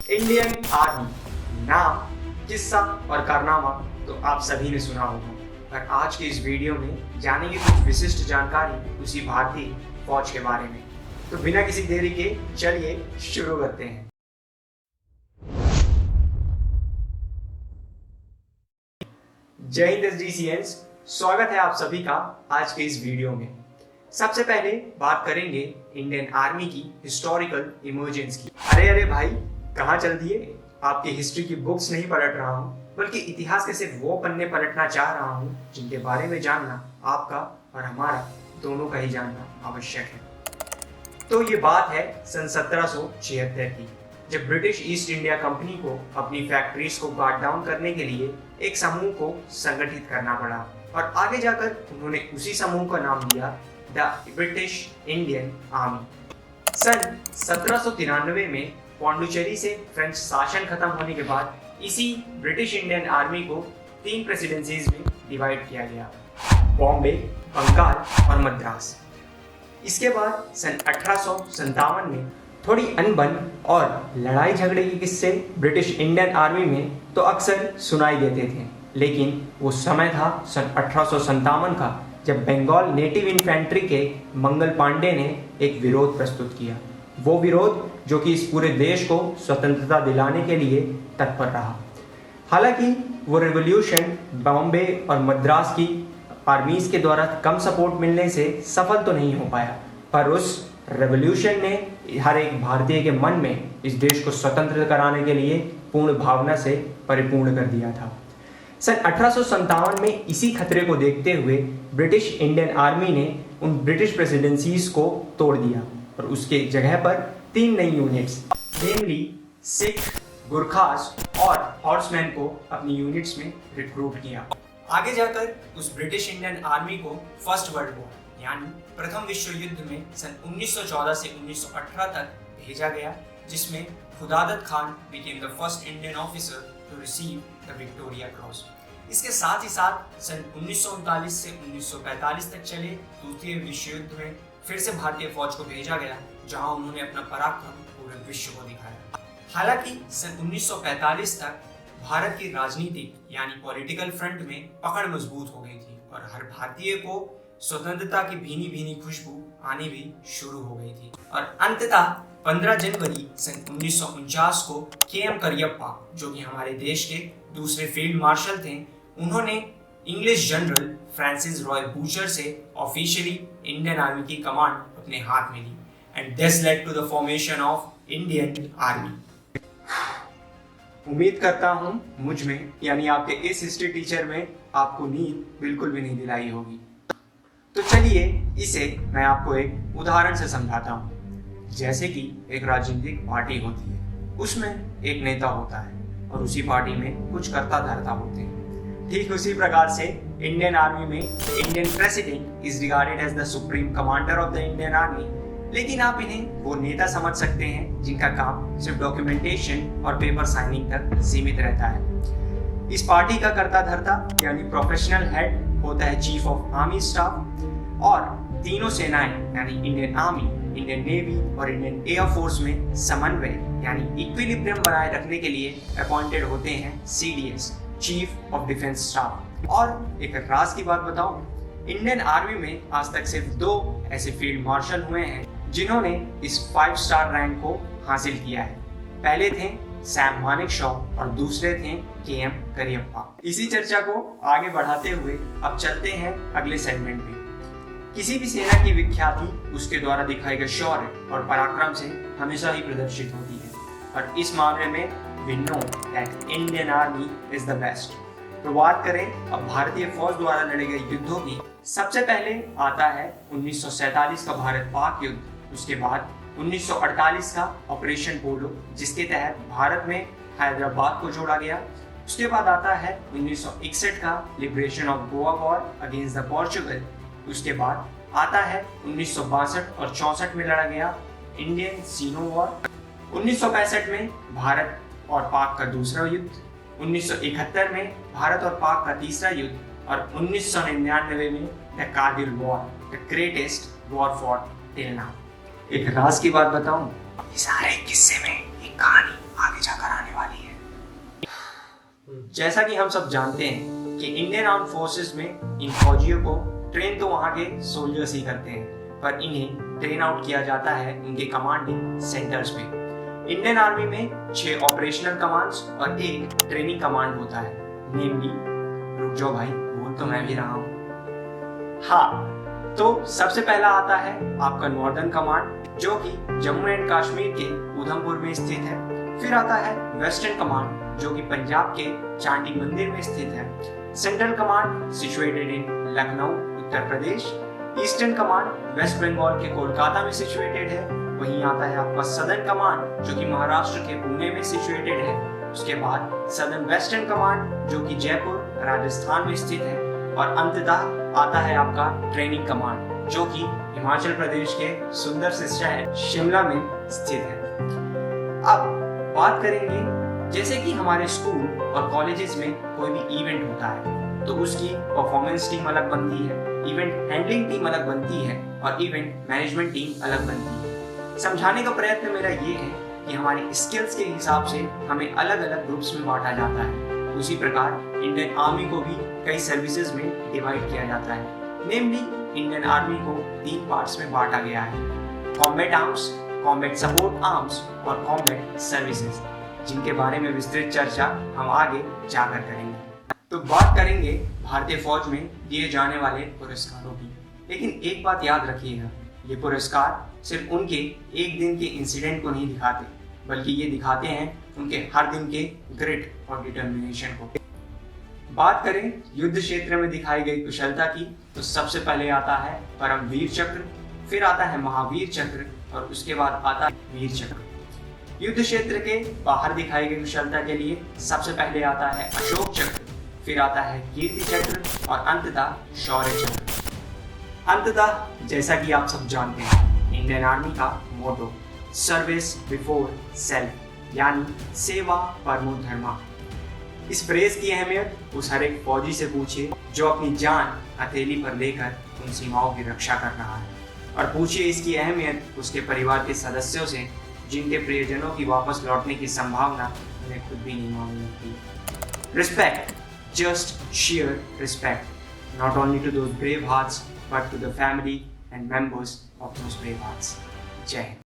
Indian army नाम, किस्सा और कारनामा तो आप सभी ने सुना होगा, पर आज के इस वीडियो में जानेंगे कुछ विशिष्ट जानकारी उसी भारतीय फौज के बारे में। तो बिना किसी देरी के चलिए शुरू करते हैं। जय हिंद एसडीसीएंस, स्वागत है आप सभी का आज के इस वीडियो में। सबसे पहले बात करेंगे इंडियन आर्मी की हिस्टोरिकल इमर्जेंस की। अरे भाई, कहाँ चल दिए? आपकी हिस्ट्री की बुक्स नहीं पलट रहा हूँ, बल्कि इतिहास के सिर्फ वो पन्ने पलटना चाह रहा हूँ जिनके बारे में जानना आपका और हमारा दोनों का ही जानना आवश्यक है। तो ये बात है सन 1776 की, जब ब्रिटिश ईस्ट इंडिया कंपनी को अपनी फैक्ट्रीज को गार्ड डाउन करने के लिए एक समूह को संगठित करना पड़ा और आगे जाकर उन्होंने उसी समूह का नाम दिया द ब्रिटिश इंडियन आर्मी। सन 1793 में पौंडुचेरी से फ्रेंच शासन खत्म होने के बाद इसी ब्रिटिश इंडियन आर्मी को 3 प्रेसिडेंसीज में डिवाइड किया गया, बॉम्बे, बंगाल और मद्रास। इसके बाद सन 1857 में थोड़ी अनबन और लड़ाई झगड़े के किस्से ब्रिटिश इंडियन आर्मी में तो अक्सर सुनाई देते थे, लेकिन वो समय था सन 1857 का, जब बंगाल नेटिव इन्फेंट्री के मंगल पांडे ने एक विरोध प्रस्तुत किया। वो विरोध जो कि इस पूरे देश को स्वतंत्रता दिलाने के लिए तत्पर रहा। हालांकि वो रेवोल्यूशन बॉम्बे और मद्रास की आर्मीज के द्वारा कम सपोर्ट मिलने से सफल तो नहीं हो पाया, पर उस रेवोल्यूशन ने हर एक भारतीय के मन में इस देश को स्वतंत्र कराने के लिए पूर्ण भावना से परिपूर्ण कर दिया था। सन 1857 में इसी खतरे को देखते हुए ब्रिटिश इंडियन आर्मी ने उन ब्रिटिश प्रेसिडेंसीज को तोड़ दिया और उसके जगह पर 3 नई यूनिट्स, नेमली सिख, गुरखास और हॉर्समैन को अपनी यूनिट्स में रिक्रूट किया। आगे जाकर उस ब्रिटिश इंडियन आर्मी को फर्स्ट वर्ल्ड वॉर यानी प्रथम विश्व युद्ध में सन 1914 से 1918 तक भेजा गया, जिसमें खुदादत Khan became the first Indian officer to receive the Victoria Cross। इसके साथ ही साथ सन 1939 से 1945 तक चले दूसरे विश्व युद्ध में फिर से भारतीय फौज को भेजा गया, जहां उन्होंने अपना पराक्रम पूरे विश्व को दिखाया। हालांकि सन 1945 तक भारत की राजनीतिक यानी पॉलिटिकल फ्रंट में पकड़ मजबूत हो गई थी और हर भारतीय को स्वतंत्रता की भीनी भीनी खुशबू आनी भी शुरू हो गई थी। और अंततः 15 जनवरी सन 1949 को के.एम. करियप्पा, जो कि हमारे देश के दूसरे फील्ड मार्शल थे, उन्होंने English general Francis Roy Bucher से ऑफिशियली इंडियन आर्मी की कमांड अपने हाथ में ली and this led to the formation of Indian army. उम्मीद करता हूँ मुझ में यानी आपके इस हिस्ट्री टीचर में आपको नींद बिल्कुल भी नहीं दिलाई होगी। तो चलिए इसे मैं आपको एक उदाहरण से समझाता हूँ। जैसे कि एक राजनीतिक पार्टी होती है, उसमें एक नेता होता है और उसी पार्टी में कुछ कर्ता धर्ता होते हैं। ठीक उसी प्रकार से इंडियन आर्मी में Indian president is regarded as the supreme commander of the Indian army, लेकिन आप इन्हें वो नेता समझ सकते हैं जिनका काम सिर्फ डॉक्यूमेंटेशन और पेपर साइनिंग तक सीमित रहता है। इस पार्टी का कर्ता धर्ता यानी प्रोफेशनल हेड होता है चीफ ऑफ आर्मी स्टाफ, और तीनों सेनाएं यानी इंडियन आर्मी, इंडियन नेवी और इंडियन एयर फोर्स में समन्वय यानी इक्विलिब्रियम बनाए रखने के लिए अपॉइंटेड होते हैं CDS, chief of defence staff. और एक राज की बात बताऊं, इंडियन आर्मी में आज तक सिर्फ 2 ऐसे फील्ड मार्शल हुए हैं जिन्होंने इस 5 स्टार रैंक को हासिल किया है। पहले थे सैम मानेकशॉ और दूसरे थे के.एम. करियप्पा। इसी चर्चा को आगे बढ़ाते हुए अब चलते हैं अगले सेगमेंट में। किसी भी सेना की विख्याति उसके द्वारा दिखाए गए शौर्य और पराक्रम से हमेशा ही प्रदर्शित होती है, और इस मामले में we know that Indian Army is the best। तो बात करें अब भारतीय फौज द्वारा लड़े गए युद्धों की। सबसे पहले आता है 1947 का भारत पाक युद्ध, उसके बाद 1948 का ऑपरेशन पोलो, जिसके तहत भारत में हैदराबाद को जोड़ा गया। उसके बाद आता है 1961 का liberation of Goa war against the Portugal. उसके बाद आता है 1962 और 64 में लड़ा गया इंडियन सीनो वॉर। 1965 में भारत और पाक का दूसरा युद्ध, 1971 में भारत और पाक का तीसरा युद्ध, और 1999 में the Kargil war, the greatest war for till now. एक राज की बात बताऊं, इस सारे किस्से में एक कहानी आगे जाकर आने वाली है। जैसा कि हम सब जानते हैं कि इंडियन आर्म फोर्सेस में इन फौजियों को ट्रेन तो वहाँ के सोल्जर्स ही करते हैं, पर इन्हें ट्रेन आउट किया जाता है उनके कमांडिंग सेंटर्स पे। इंडियन आर्मी में 6 ऑपरेशनल कमांड्स और 1 ट्रेनिंग कमांड होता है। नेमली, रुक जाओ भाई, बोल तो मैं भी रहा हूँ। हाँ, तो सबसे पहला आता है आपका नॉर्दर्न कमांड, जो कि जम्मू एंड कश्मीर के उधमपुर में स्थित है। फिर आता है वेस्टर्न कमांड, जो कि पंजाब के चांडी मंदिर में स्थित है। Central command situated in Lucknow, Uttar Pradesh. Eastern command West Bengal के कोलकाता में सिचुएटेड है। वहीं आता है आपका सदर्न कमांड, जो कि महाराष्ट्र के पुणे में सिचुएटेड है। उसके बाद सदर्न वेस्टर्न कमांड, जो कि जयपुर राजस्थान में स्थित है। और अंततः आता है आपका ट्रेनिंग कमांड, जो कि हिमाचल प्रदेश के सुंदर से शहर शिमला में स्थित है। अब बात करेंगे, जैसे कि हमारे स्कूल और कॉलेजेस में कोई भी इवेंट होता है तो उसकी परफॉर्मेंस टीम अलग बनती है, इवेंट हैंडलिंग टीम अलग बनती है और इवेंट मैनेजमेंट टीम अलग बनती है। समझाने का प्रयत्न मेरा ये है कि हमारी स्किल्स के हिसाब से हमें अलग अलग ग्रुप्स में बांटा जाता है। उसी प्रकार इंडियन आर्मी को भी कई सर्विसेज में डिवाइड किया जाता है। नेमली इंडियन आर्मी को 3 पार्ट्स में बांटा गया है: combat arms, combat support arms और कॉम्बैट सर्विसेज, जिनके बारे में विस्तृत चर्चा हम आगे जाकर करेंगे। तो बात करेंगे भारतीय फौज में दिए जाने वाले पुरस्कारों की। लेकिन एक बात याद रखिएगा, ये पुरस्कार सिर्फ उनके एक दिन के इंसिडेंट को नहीं दिखाते, बल्कि ये दिखाते हैं उनके हर दिन के ग्रिट और डिटर्मिनेशन को। बात करें युद्ध क्षेत्र में दिखाई गई कुशलता की, तो सबसे पहले आता है परमवीर चक्र, फिर आता है महावीर चक्र और उसके बाद आता है वीर चक्र। युद्ध क्षेत्र के बाहर दिखाई गई कुशलता के लिए सबसे पहले आता है अशोक चक्र, फिर आता है कीर्ति चक्र और अंततः शौर्य चक्र। अंततः जैसा कि आप सब जानते हैं, इंडियन आर्मी का मोटो सर्विस बिफोर सेल्फ, यानी सेवा परमो धर्मा। इस फ्रेज की अहमियत उस हर एक फौजी से पूछिए जो अपनी जान हथेली पर लेकर उन सीमाओं की रक्षा कर रहा है, और पूछिए इसकी अहमियत उसके परिवार के सदस्यों से, जिनके प्रियजनों की वापस लौटने की संभावना उन्हें खुद भी नहीं मालूम होती। Respect, just share respect, not only to those brave hearts but to the family and members of those brave hearts. जय हिंद।